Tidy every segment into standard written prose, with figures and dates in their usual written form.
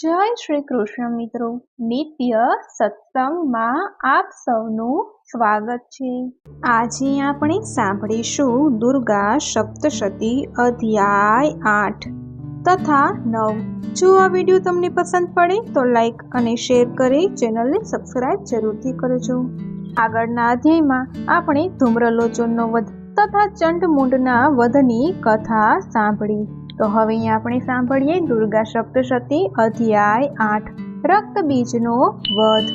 જય શ્રી કૃષ્ણ મિત્રો, નિત્ય સત્સંગમાં આપ સૌનું સ્વાગત છે। આજે આપણે સાંભળીશું દુર્ગા સપ્તશતી અધ્યાય 8 તથા 9। જો આ વિડીયો તમને પસંદ પડે તો લાઈક અને શેર કરી ચેનલને સબસ્ક્રાઇબ જરૂરથી કરજો। આગળના અધ્યાયમાં આપણે ધૂમ્રલોચનનો વધ તથા ચંડમુંડના વધની કથા સાંભળી। તો હવે આપણે સાંભળીએ દુર્ગા સપ્તશતી અધ્યાય 8 રક્તબીજનો વધ।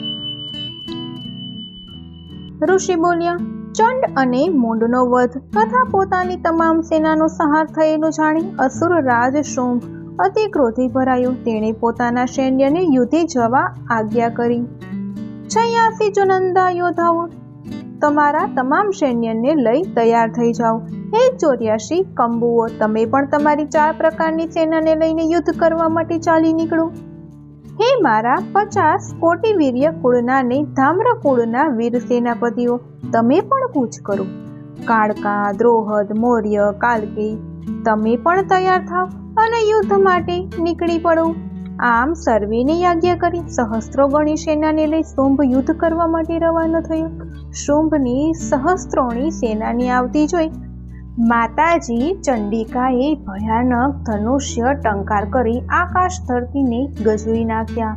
ઋષિ બોલ્યા, ચંડ અને મુંડનો વધ તથા પોતાની તમામ સેનાનો સંહાર થયેલો જાણી અસુર રાજ શુંભ અતિ ક્રોધી ભરાયો। તેણે પોતાના સૈન્યને યુદ્ધે જવા આજ્ઞા કરી। 86 જુનંદા યોદ્ધાઓ, તમારા તમામ સૈન્યને લઈ તૈયાર થઈ જાઓ। હે 84 કંબુઓ, તમે પણ તમારી 4 પ્રકારની સેનાને લઈને યુદ્ધ કરવા માટે ચાલી નીકળો। હે મારા 50 કોટી વીર્ય કુળના ને ધામ્ર કુળના વીર સેનાપતિઓ, તમે પણ કૂચ કરો। કાળકા, દ્રોહદ, મૌર્ય, કાલકેય, તમે પણ તૈયાર થાવ અને યુદ્ધ માટે નીકળી પડો। આમ સર્વેને આજ્ઞા કરી સહસ્ત્રો ગણી સેનાને લઈ શુંભ યુદ્ધ કરવા માટે રવાના થયો। શુંભની સહસ્ત્રોની સેનાની આવતી જોઈ માતાજી ચંડિકાએ ભયાનક ધનુષ્ય ટંકાર કરી આકાશ ધરતીને ગજવી નાખ્યા।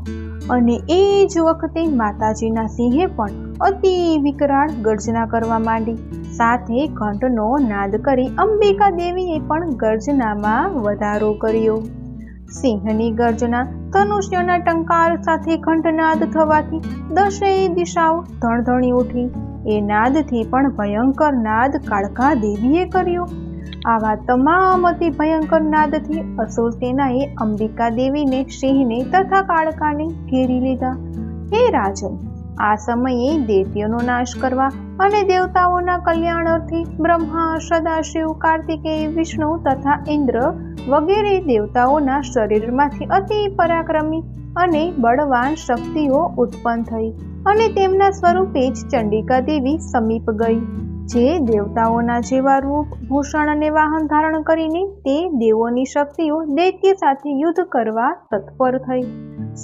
અને એ જ વખતે માતાજીના સિંહે પણ અતિ વિકરાળ ગર્જના કરવા માંડી। સાથે ઘંટનો નાદ કરી અંબિકા દેવીએ પણ ગર્જનામાં વધારો કર્યો। સિંહની ગર્જના, ધનુષ્યના ટંકાર સાથે ઘંટનાદ થવાથી 10 દિશાઓ ધણધણી ઉઠી। એ નાદથી પણ ભયંકર નાદ કાળકા દેવીએ કર્યો। આવા તમામ અતિ ભયંકર નાદથી અસુર સેનાએ અંબિકા દેવીને, સિંહને તથા કાળકાને ઘેરી લીધા। હે રાજન, આ સમયે દૈત્યોનો નાશ કરવા અને દેવતાઓના કલ્યાણ અર્થે બ્રહ્મા, સદાશિવ, કાર્તિકેય, વિષ્ણુ તથા ઇન્દ્ર વગેરે દેવતાઓના શરીરમાંથી અતિ પરાક્રમી અને બળવાન શક્તિઓ ઉત્પન્ન થઈ અને તેમના સ્વરૂપે જ ચંડિકા દેવી સમીપ ગઈ। જે દેવતાઓના જેવા રૂપ, ભૂષણ અને વાહન ધારણ કરીને તે દેવોની શક્તિઓ દૈત્ય સાથે યુદ્ધ કરવા તત્પર થઈ।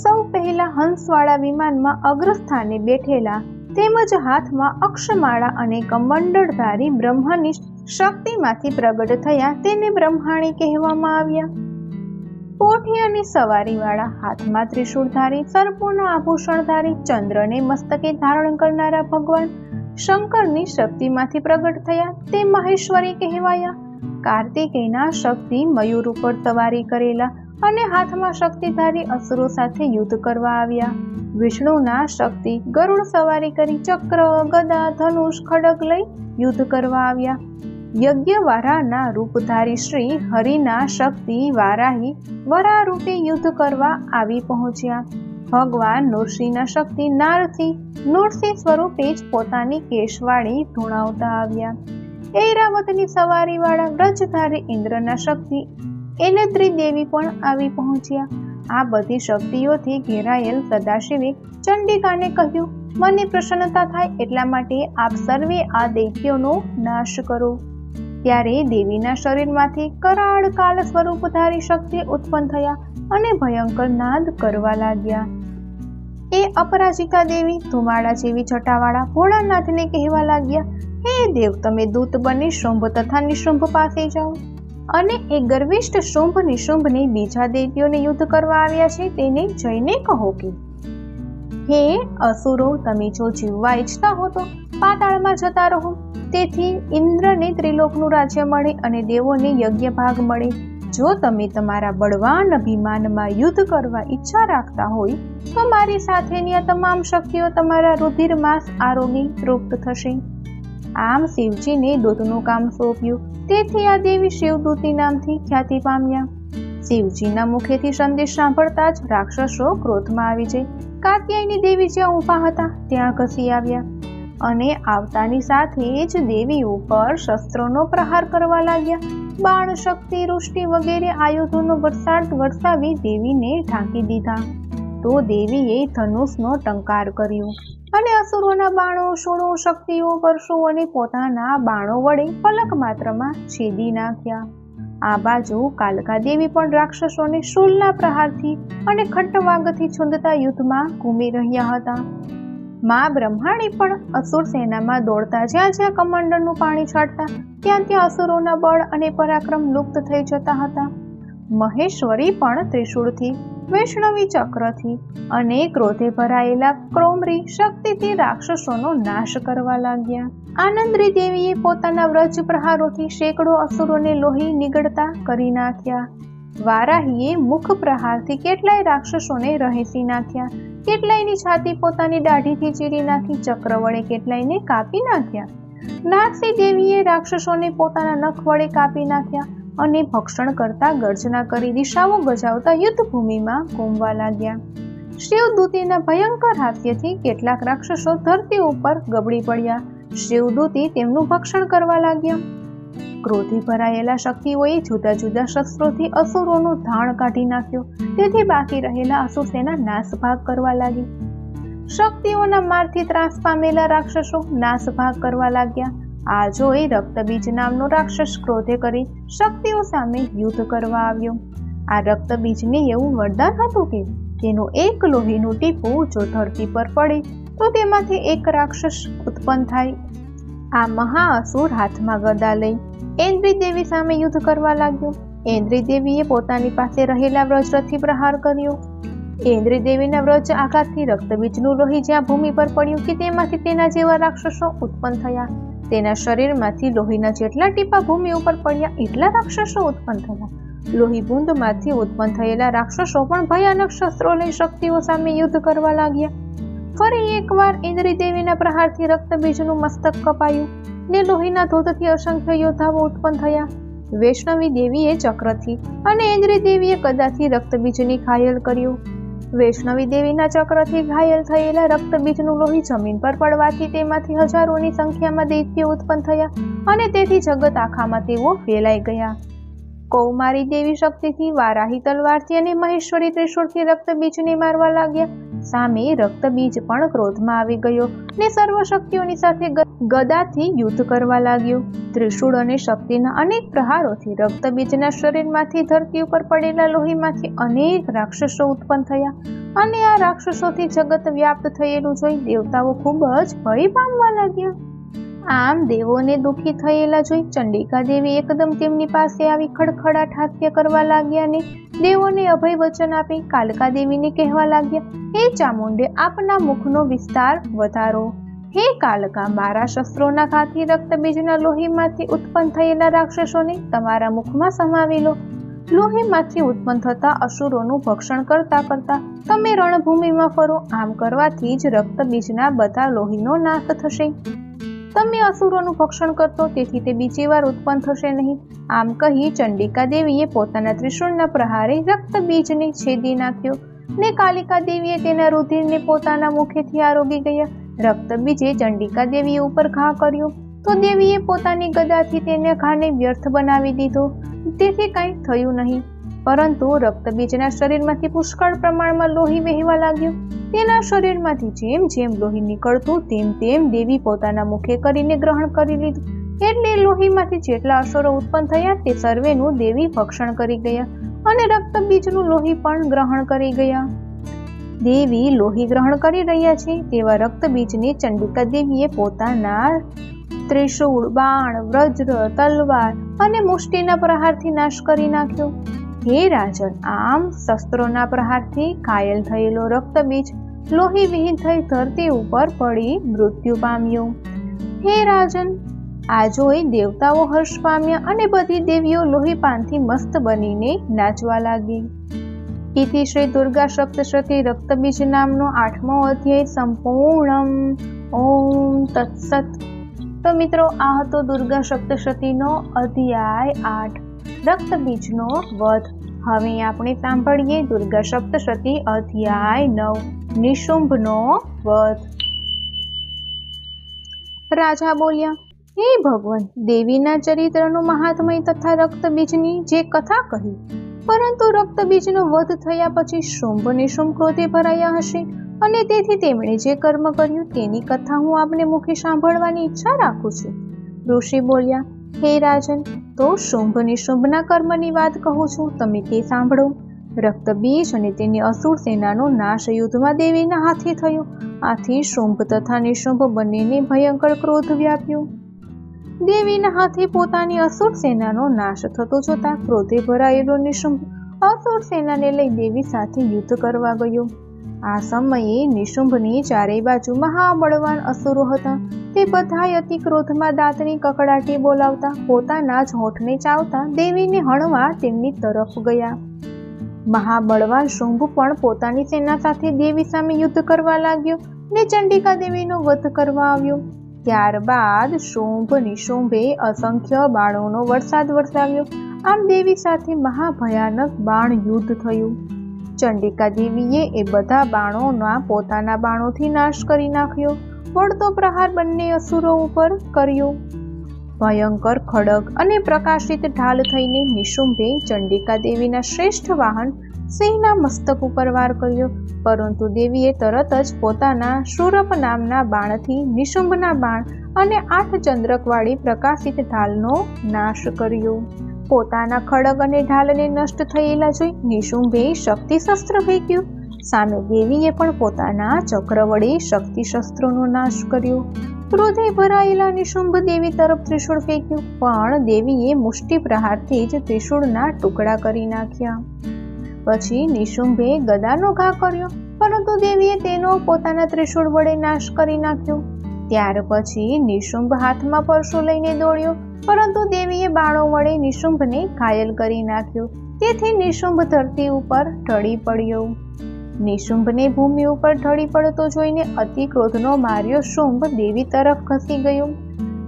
સૌ પહેલા હંસવાળા વિમાનમાં અગ્રસ્થાને બેઠેલા તેમજ હાથમાં અક્ષમાળા અને કમંડળધારી બ્રહ્મની શક્તિમાંથી પ્રગટ થયા તેને બ્રહ્માણી કહેવામાં આવ્યા। પોઠી અને સવારીવાળા, હાથમાં ત્રિશૂળધારી, સર્પોના આભૂષણધારી, ચંદ્રને મસ્તકે ધારણ કરનારા ભગવાન શંકરની શક્તિમાંથી પ્રગટ થયા તે મહેશ્વરી કહેવાયા। કાર્તિકેયના શક્તિ મયુર ઉપર સવારી કરેલા અને હાથમાં શક્તિધારી અસુરો સાથે યુદ્ધ કરવા આવ્યા। વિષ્ણુના શક્તિ ગરુડ સવારી કરી ચક્ર, ગદા, ધનુષ, ખડગ લઈ યુદ્ધ કરવા આવ્યા। યજ્ઞવારાના રૂપધારી શ્રી હરિના શક્તિ વારાહી વરા રૂપે યુદ્ધ કરવા આવી પહોંચ્યા। ભગવાન નૃસિંહના શક્તિ નારસિંહ નૃસિંહ સ્વરૂપે જ પોતાની કેશવાળી ધૂણાવતા આવ્યા। ઐરાવતની સવારીવાળા વ્રજધારી ઇન્દ્રના શક્તિ એલદ્રી દેવી પણ આવી પહોંચ્યા। આ બધી શક્તિઓથી ઘેરાયેલ સદાશિવે ચંડિકાને કહ્યું, મને પ્રસન્નતા થાય એટલા માટે આપ સર્વે આ દૈત્યોનો નાશ કરો। ત્યારે દેવીના શરીરમાંથી કરાળ કાલ સ્વરૂપધારી શક્તિ ઉત્પન્ન થયા અને ભયંકર નાદ કરવા લાગ્યા। એ અપરાજિતા દેવી ધુમાડા જેવી છટાવાળા ભોળાનાથને કહેવા લાગ્યા, હે દેવ, તમે દૂત બની શુંભ તથા નિશુંભ પાસે જાઓ અને એ ગર્વિષ્ઠ શુંભ નિશુંભને બીજા દૈત્યોને યુદ્ધ કરવા આવ્યા છે તેને જઈને કહો કે, હે અસુરો, તમે જો જીવવા ઈચ્છતા હો તો પાતાળમાં જતા રહો। તેથી ઇન્દ્રને ત્રિલોકનું રાજ્ય મળે અને દેવોને યજ્ઞ ભાગ મળે। જો તમે તમારા બળવાન અભિમાનમાં યુદ્ધ કરવા ઈચ્છા રાખતા હોય તો મારી સાથેની આ તમામ શક્તિઓ તમારા રુધિરમાસ આરોગી તૃપ્ત થશે। આમ શિવજીને દૂતનું કામ સોંપ્યું, તેથી આ દેવી શિવદૂતી નામથી ખ્યાતિ પામ્યા। શિવજીના મુખેથી સંદેશ સાંભળતા જ રાક્ષસો ક્રોધમાં આવી જઈ કાત્યાયની દેવી જ્યાં ઊભા હતા ત્યાં ઘસી આવ્યા અને આવતાની સાથે જ દેવી ઉપર શસ્ત્રોનો પ્રહાર કરવા લાગ્યા। બાણ, શક્તિ, વૃષ્ટિ વગેરે આયુધોનો વરસાદ વરસાવી દેવીને ઢાંકી દીધા। તો દેવીએ ધનુષનો ટંકાર કર્યો અને અસુરોના બાણો, શૂળો, શક્તિઓ, વર્ષો અને પોતાના બાણો વડે પલક માત્રમાં છેદી નાખ્યા। આ બાજુ કાલિકા દેવી પણ રાક્ષસોને શૂલના પ્રહારથી અને ખડ્ગવાગથી છૂંદતા યુદ્ધમાં ઘૂમી રહ્યા હતા. મા બ્રહ્માણી પણ અસુર સેનામાં દોડતા જ્યાં જ્યાં કમંડળનું પાણી છાંટતા ત્યાં ત્યાં અસુરોના બળ અને પરાક્રમ લુપ્ત થઈ જતા હતા. મહેશ્વરી પણ ત્રિશૂળથી, વૈષ્ણવી ચક્રથી અને ક્રોધે ભરાયેલા ક્રોમરી શક્તિથી રાક્ષસોનો નાશ કરવા લાગ્યા. આનંદરી દેવીએ પોતાના વ્રજ પ્રહારોથી સેંકડો અસુરોને લોહી નીગળતા કરી નાખ્યા. વારાહીએ મુખ પ્રહારથી કેટલાય રાક્ષસોને રહેસી નાખ્યા. કેટલાયની છાતી પોતાની દાઢીથી ચીરી નાખી. ચક્ર વડે કેટલાયને કાપી નાખ્યા. નાગસી દેવીએ રાક્ષસોને પોતાના નખ વડે કાપી નાખ્યા અને ભક્ષણ કરતા ગર્જના કરી દિશાઓ ગજાવતા યુદ્ધભૂમિમાં ઘૂમવા લાગ્યા. શિવદૂતીના ભયંકર હાસ્યથી કેટલાક રાક્ષસો ધરતી ઉપર ગબડી પડ્યા. શિવદૂતી તેમનું ભક્ષણ કરવા લાગ્યા. ક્રોધી ભરાયેલા શક્તિઓએ જુદા જુદા શસ્ત્રોથી અસુરોનો ધાણ કાઢી નાખ્યો. તેથી બાકી રહેલા અસુર સેના નાસભાગ કરવા લાગી. શક્તિઓના મારથી ત્રાસ પામેલા રાક્ષસો નાસભાગ કરવા લાગ્યા. આ જોઈ રક્તબીજ નામનો રાક્ષસ ક્રોધે કરી શક્તિઓ સામે યુદ્ધ કરવા આવ્યો. આ રક્તબીજને એવું વરદાન હતું કે તેનું એક લોહીનું ટીપું જો ધરતી પર પડે તો તેમાંથી એક રાક્ષસ ઉત્પન્ન થાય. આ મહાઅસુર હાથમાં ગદા લઈ ઐન્દ્રી દેવી સામે યુદ્ધ કરવા લાગ્યો. ઐન્દ્રી દેવીએ પોતાની પાસે રહેલા વ્રજરથથી પ્રહાર કર્યો. ઐન્દ્રી દેવીના વ્રજ આઘાતથી રક્તબીજનું લોહી જ્યાં ભૂમિ પર પડ્યું કે તેમાંથી તેના જેવા રાક્ષસો ઉત્પન્ન થયા. તેના શરીરમાંથી લોહીના જેટલા ટીપા ભૂમિ ઉપર પડ્યા એટલા રાક્ષસો ઉત્પન્ન થયા. લોહી બુંદમાંથી ઉત્પન્ન થયેલા રાક્ષસો પણ ભયાનક શસ્ત્રો લઈ શક્તિઓ સામે યુદ્ધ કરવા લાગ્યા. ફરી એકવાર ઐન્દ્રી દેવીના પ્રહારથી રક્તબીજનું મસ્તક કપાયું ને લોહીના ધોધથી અસંખ્ય યોદ્ધાઓ ઉત્પન્ન થયા. વૈષ્ણવી દેવીએ ચક્રથી અને ઐન્દ્રી દેવીએ ગદાથી રક્તબીજને ઘાયલ કર્યું. વૈષ્ણવી દેવીના ચક્રથી ઘાયલ થયેલા રક્તબીજનું લોહી જમીન પર પડવાથી તેમાંથી હજારોની સંખ્યામાં દૈત્યો ઉત્પન્ન થયા અને તેથી જગત આખામાં તેઓ ફેલાઈ ગયા. કૌમારી દેવી શક્તિથી, વારાહી તલવારથી અને મહેશ્વરી ત્રિશૂળથી રક્તબીજને મારવા લાગ્યા. સામે રક્તબીજ પણ ક્રોધમાં આવી ગયો ને સર્વ શક્તિઓની સાથે ગદાથી યુદ્ધ કરવા લાગ્યો. ત્રિશૂળ અને શક્તિના અનેક પ્રહારોથી રક્તબીજના શરીરમાંથી ધરતી ઉપર પડેલા લોહીમાંથી અનેક રાક્ષસો ઉત્પન્ન થયા અને આ રાક્ષસોથી જગત વ્યાપ્ત થયેલું જોઈ દેવતાઓ ખૂબ જ ભય પામવા લાગ્યા. આમ દેવોને દુઃખી થયેલા જોઈ ચંડિકા દેવી એકદમ તેમની પાસે આવી ખડખડાટ હાસ્ય કરવા લાગ્યા ને દેવોને અભય વચન આપી કાલિકા દેવીને કહેવા લાગ્યા, હે ચામુંડે, આપના મુખનો વિસ્તાર વધારો. હે કાલિકા, મારા શસ્ત્રોના ઘાથી રક્તબીજના લોહીમાંથી ઉત્પન્ન થયેલા રાક્ષસોને તમારા મુખમાં સમાવી લો. લોહીમાંથી ઉત્પન્ન થતા અસુરોનું ભક્ષણ કરતા કરતા તમે રણભૂમિમાં ફરો. આમ કરવાથી જ રક્તબીજના બધા લોહીનો નાશ થશે. તમે અસુરોનું ભક્ષણ કરતો તેથી તે બીજી વાર ઉત્પન્ન થશે નહીં. આમ કહી ચંડિકા દેવીએ પોતાના ત્રિશૂળના પ્રહારે રક્તબીજને છેદી નાખ્યો ને કાલિકા દેવીએ તેના રુધિરને પોતાના મુખેથી આરોગી ગયા. રક્તબીજે ચંડિકા દેવી ઉપર ઘા કર્યો તો દેવીએ પોતાની ગદાથી તેને ઘાને વ્યર્થ બનાવી દીધો. તેથી કંઈ થયું નહીં, પરંતુ રક્તબીજના શરીરમાંથી પુષ્કળ પ્રમાણમાં લોહી વહેવા લાગ્યું. તેના શરીરમાંથી જેમ જેમ લોહી નીકળતું તેમ તેમ દેવી પોતાના મુખે કરીને ગ્રહણ કરી લીધું. એટલે લોહીમાંથી જેટલા અસુરો ઉત્પન્ન થયા તે સર્વેનું દેવી ભક્ષણ કરી ગયા અને રક્તબીજનું લોહી પણ ગ્રહણ કરી ગયા. દેવી લોહી ગ્રહણ કરી રહ્યા છે તેવા રક્તબીજને ચંડિકા દેવીએ પોતાના ત્રિશૂળ, બાણ, વજ્ર, તલવાર અને મુષ્ટિના પ્રહારથી નાશ કરી નાખ્યો. હે રાજન, આમ શસ્ત્રોના પ્રહારથી ઘાયલ થયેલો રક્તબીજ લોહી વિહીન થઈ ધરતી ઉપર પડી મૃત્યુ પામ્યો. હે રાજન, આ જોઈ દેવતાઓ હર્ષ પામ્યા અને બધી દેવીઓ લોહીપાનથી મસ્ત બનીને નાચવા લાગી. ઇતિ શ્રી દુર્ગા સપ્તશતી રક્તબીજ નામનો 8મો અધ્યાય સંપૂર્ણમ. ઓમ તત્સત. તો મિત્રો, આ હતો દુર્ગા સપ્તશતીનો અધ્યાય 8 રક્તબીજનો વધ. હવે આપણે સાંભળીએ દુર્ગા સપ્તશતી અધ્યાય 9 નિશુંભનો વધ. રાજા બોલ્યા, હે ભગવાન, દેવીના ચરિત્રનું મહાત્મય તથા રક્તબીજની જે કથા કહી, પરંતુ રક્તબીજનો વધ થયા પછી શુંભ નિશુંભ ક્રોધે ભરાયા હશે અને તેથી તેમણે જે કર્મ કર્યું તેની કથા હું આપને મુખે સાંભળવાની ઈચ્છા રાખું છું. ઋષિ બોલ્યા, હે રાજન, તો શુંભ નિશુંભના કર્મની વાત કહું છું, તમે તે સાંભળો. રક્તબીજ અને તેની અસુર સેનાનો નાશ યુદ્ધમાં દેવીના હાથે થયો. આથી શુંભ તથા નિશુંભ બંનેને ભયંકર ક્રોધ વ્યાપ્યો. દેવીના હાથે પોતાની અસુર સેનાનો નાશ થતો જોતા ક્રોધે ભરાયેલો નિશુંભ અસુર સેનાને લઈ દેવી સાથે યુદ્ધ કરવા ગયો. આ સમયે નિશુંભની ચારેય બાજુ મહાબળવાન અસુરો હતા. તે બધાય અતિ ક્રોધમાં દાંતની કકડાટી બોલાવતા પોતાના જ હોઠને ચાવતા દેવીને હણવા તેમની તરફ ગયા. મહાબળવાન શુંભ પણ પોતાની સેના સાથે દેવી સામે યુદ્ધ કરવા લાગ્યો ને ચંડિકા દેવીનો વધ કરવા આવ્યો. ત્યારબાદ શુંભ નિશુંભે અસંખ્ય બાણોનો વરસાદ વરસાવ્યો. આમ દેવી સાથે મહાભયાનક બાણ યુદ્ધ થયું. ચંડિકા દેવીએ એ બધા બાણોના પોતાના બાણોથી નાશ કરી નાખ્યો. વળતો પ્રહાર બંને અસુરો ઉપર કર્યો. ભયંકર ખડગ અને પ્રકાશિત ઢાલ થઈને નિશુંભે ચંડિકા દેવીના શ્રેષ્ઠ વાહન સિંહના મસ્તક ઉપર વાર કર્યો. પરંતુ દેવીએ તરત જ પોતાના શૂરપ નામના બાણથી નિશુંભના બાણ અને 8 ચંદ્રકવાળી પ્રકાશિત ઢાલનો નાશ કર્યો. પોતાના ખડગ અને ઢાલને નષ્ટ થયેલા જોઈ નિશુંભે શક્તિ શસ્ત્ર ફેંક્યું. સામે દેવીએ પણ પોતાના ચક્ર વડે શક્તિ શસ્ત્રોનો નાશ કર્યો. ક્રોધે ભરાયેલા નિશુંભ દેવી તરફ ત્રિશૂળ ફેંક્યું, પણ દેવીએ મુષ્ટિ પ્રહારથી જ ત્રિશૂળના ટુકડા કરી નાખ્યા. પછી નિશુંભે ગદાનો ઘા કર્યો, પરંતુ દેવીએ તેનો પોતાના ત્રિશૂળ વડે નાશ કરી નાખ્યો. ત્યાર પછી નિશુંભ હાથમાં પરશુ લઈને દોડ્યો, પરંતુ દેવીએ બાણો વડે નિશુંભને ઘાયલ કરી નાખ્યો. તેથી નિશુંભ ધરતી ઉપર ઢળી પડ્યો. નિશુંભને ભૂમિ ઉપર ઢળી પડતો જોઈને અતિ ક્રોધનો માર્યો શુંભ દેવી તરફ ખસી ગયો.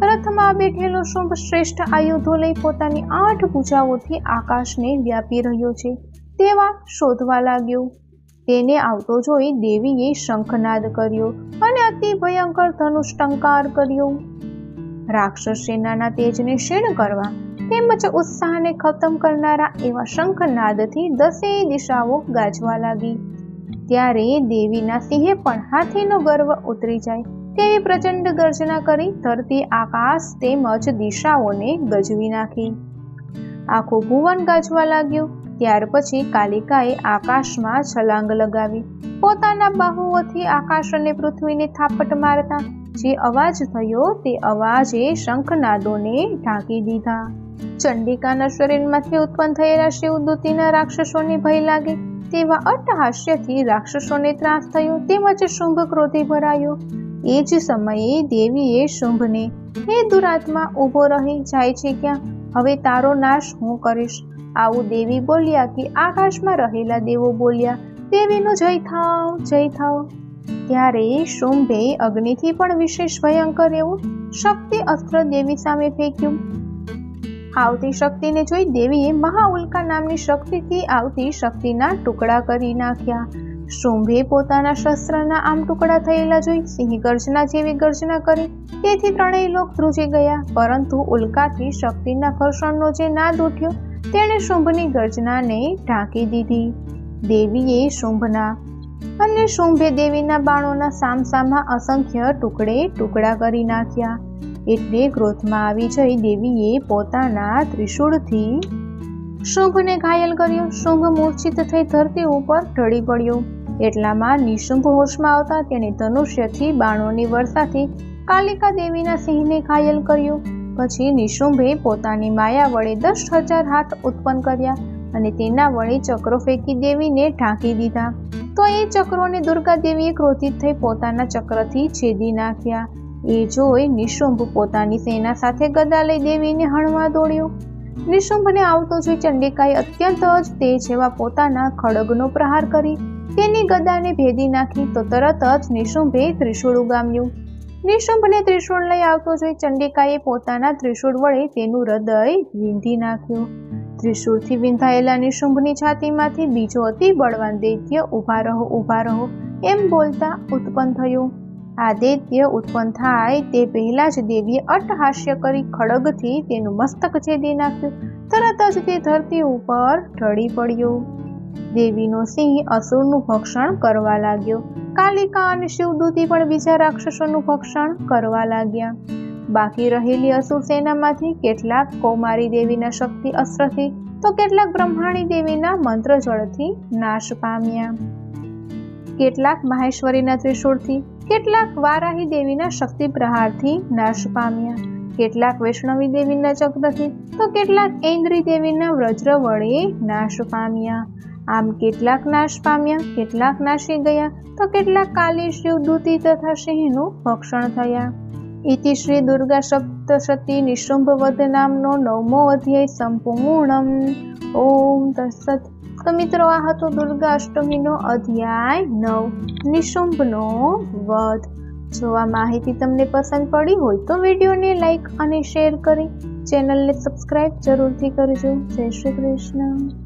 રથમાં બેઠેલો શુંભ શ્રેષ્ઠ આયુધો લઈ પોતાની 8 ભુજાઓથી આકાશને વ્યાપી રહ્યો છે તેવા શોધવા લાગ્યો. તેને આવતો જોઈ દેવીએ શંખનાદ કર્યો અને અતિ ભયંકર ધનુષ ટંકાર કર્યો. રાક્ષસ સેનાના તેજને ક્ષીણ કરવા તેમજ ઉત્સાહને ખતમ કરનારા એવા શંખનાદથી 10 દિશાઓ ગાજવા લાગી. ત્યારે દેવીના સિંહે પણ હાથીનો ગર્વ ઉતરી જાય તેવી પ્રચંડ ગર્જના કરી ધરતી આકાશ તેમજ દિશાઓને ગજવી નાખી. આખું ભુવન ગાજવા લાગ્યું. ત્યાર પછી કાલિકાએ આકાશમાં છલાંગ લગાવી પોતાના બાહુઓથી આકાશ અને પૃથ્વીને થાપટ મારતા જે અવાજ થયો તે અવાજે શંખનાદોને ઢાંકી દીધા. ચંડિકાના શરીરમાંથી ઉત્પન્ન થયેલા શિવદૂતીના રાક્ષસોને ભય લાગે તેવા અટ્ટહાસ્યથી રાક્ષસોને ત્રાસ થયો તેમજ શુંભ ક્રોધે ભરાયો. એ જ સમયે દેવીએ શુંભને, હે દુરાત્મા, ઊભો રહી જાય છે ક્યાં? હવે તારો નાશ હું કરીશ. આવું દેવી બોલ્યા કે આકાશમાં રહેલા દેવો બોલ્યા, દેવીનો જય થાવ, જય થાવ. ત્યારે શુંભે અગ્નિથી પણ વિશેષ ભયંકર એવું શક્તિ અસ્ત્ર દેવી સામે ફેંક્યું. આવતી શક્તિને જોઈ દેવીએ મહાઉલ્કા નામની શક્તિથી આવતી શક્તિના ટુકડા કરી નાખ્યા. શુંભે પોતાના શસ્ત્રના આમ ટુકડા થયેલા જોઈ સિંહ ગર્જના જેવી ગર્જના કરી તેથી 3 લોક ધ્રુજી ગયા. પરંતુ ઉલ્કાથી શક્તિના ઘર્ષણનો જે નાદ ઉઠ્યો તેણે શુંભની ગર્જનાને ઢાંકી દીધી. દેવીએ શુંભના અને શુંભે દેવીના બાણોના સામસામા અસંખ્ય ટુકડા કરી નાખ્યા. એટલે ક્રોધમાં આવી જઈ દેવીએ પોતાના ત્રિશૂળથી શુંભને ઘાયલ કર્યો. શુંભ મૂર્છિત થઈ ધરતી ઉપર ઢળી પડ્યો. એટલામાં નિશુંભ હોશમાં આવતા તેણે ધનુષ્યથી બાણોની વર્ષાથી કાલિકા દેવીના સિંહને ઘાયલ કર્યો. પછી નિશુંભે પોતાની માયા વડે 10,000 હાથ ઉત્પન્ન કર્યા અને તેના વડે ચક્રો ફેંકી દેવીને ઢાંકી દીધા. તો એ ચક્રોને દુર્ગા દેવીએ ક્રોધિત થઈ પોતાના ચક્રથી છેદી નાખ્યા. એ જોઈ નિશુંભ પોતાની સેના સાથે ગદા લઈ દેવીને હણવા દોડ્યો. નિશુંભને આવતો જોઈ ચંડિકાએ અત્યંત જ તેજ એવા પોતાના ખડગનો પ્રહાર કરી તેની ગદાને ભેદી નાખી. તો તરત જ નિશુંભે ત્રિશૂળ ઉગામ્યું. નિશુંભને ત્રિશૂળ લઈ આવતો જોઈ ચંડિકાએ પોતાના ત્રિશૂળ વડે તેનું હૃદય વીંધી નાખ્યું. ત્રિશૂળથી વિંધાયેલા નિશુંભની છાતીમાંથી બીજો અતિ બળવાન દૈત્ય ઊભા રહો, ઊભા રહો એમ બોલતા ઉત્પન્ન થયો. આ દૈત્ય ઉત્પન્ન થાય તે પહેલા જ દેવીએ અટ્ટહાસ્ય કરી ખડગથી તેનું મસ્તક છેદી નાખ્યું. તરત જ તે ધરતી ઉપર ઢળી પડ્યો. દેવીનો સિંહ અસુરનું ભક્ષણ કરવા લાગ્યો. કાલિકા અને શિવદૂતી પણ બીજા રાક્ષસોનું ભક્ષણ કરવા લાગ્યા. બાકી રહેલી અસુર સેનામાંથી કેટલાક કૌમારી દેવીના શક્તિ અસ્ત્રથી તો કેટલાક બ્રહ્માણી દેવીના મંત્ર જળથી નાશ પામ્યા. કેટલાક માહેશ્વરીના ત્રિશૂળથી, કેટલાક વારાહી દેવીના શક્તિ પ્રહારથી નાશ પામ્યા. કેટલાક વૈષ્ણવી દેવીના ચક્રથી તો કેટલાક ઐન્દ્રી દેવીના વજ્ર વડે નાશ પામ્યા. આમ કેટલાક નાશ પામ્યા, કેટલાક નાશી ગયા તો કેટલાક કાલી શિવદૂતી તથા સિંહનું ભક્ષણ થયા. ઇતિ શ્રી દુર્ગા સપ્તશતી નિશુંભ વધ નામનો 9મો અધ્યાય સંપૂર્ણમ. ઓમ તત્સત. તો મિત્રો, આ હતો દુર્ગા અષ્ટમીનો અધ્યાય 9, નિશુંભનો વધ. જો આ માહિતી તમને પસંદ પડી હોય તો વિડીયોને લાઈક અને શેર કરી ચેનલને સબસ્ક્રાઇબ જરૂરથી કરજો. જય શ્રી કૃષ્ણ.